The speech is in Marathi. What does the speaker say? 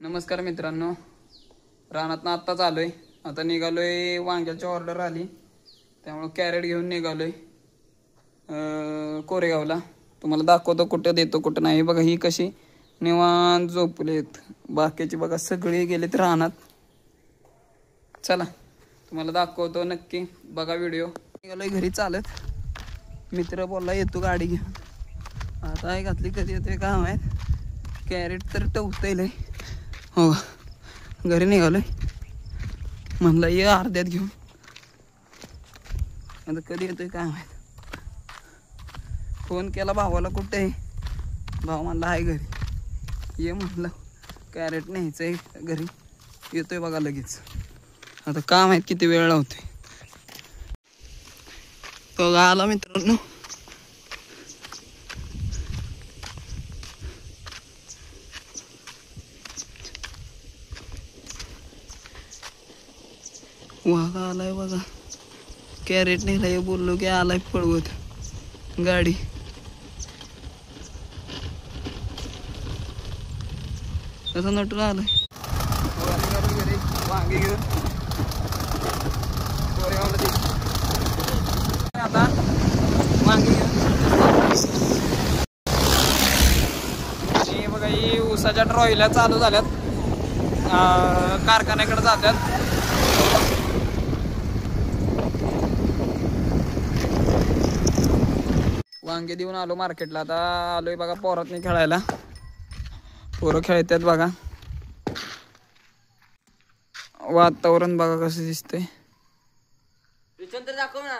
नमस्कार मित्रांनो, रानातनं आत्ताच आलोय. आता निघालोय, वांग्याची ऑर्डर आली त्यामुळे कॅरेट घेऊन निघालोय कोरेगावला. तुम्हाला दाखवतो कुठं देतो कुठं नाही. बघा ही कशी निवांत झोपलेत, बाकीची बघा सगळे गेलेत रानात. चला तुम्हाला दाखवतो, नक्की बघा व्हिडिओ. निघालोय घरी चालत. मित्र बोलला येतो गाडी घेऊन. आता आहे घातली, कधी येतोय काय माहीत. कॅरेट तर टवतंय लय. हो घरी निघालोय, म्हणलं ये अर्ध्यात घेऊन. आता कधी येतोय काय माहीत. फोन केला भावाला, कुठे आहे. भाव म्हणला आहे घरी ये. म्हणलं कॅरेट न्यायचंय घरी, येतोय बघा लगेच. आता काय माहीत किती वेळ लावतोय. तो आला मित्रांनो. वाघा आलाय बघा, कॅरेट नेलाय. बोललो की आलाय पळवत गाडी. कसं नटून आलाय. घरी वांगे घेऊन आता वांगे घेऊन. हे बघा, ही ऊसाच्या ट्रॉईला चालू झाल्यात, कारखान्याकडे जातात. वांगे देऊन आलो मार्केटला. आता आलोय बघा पोरातनी खेळायला. पोरं खेळतात बघा. वातावरण बघा कसं दिसतंय. दाखव ना.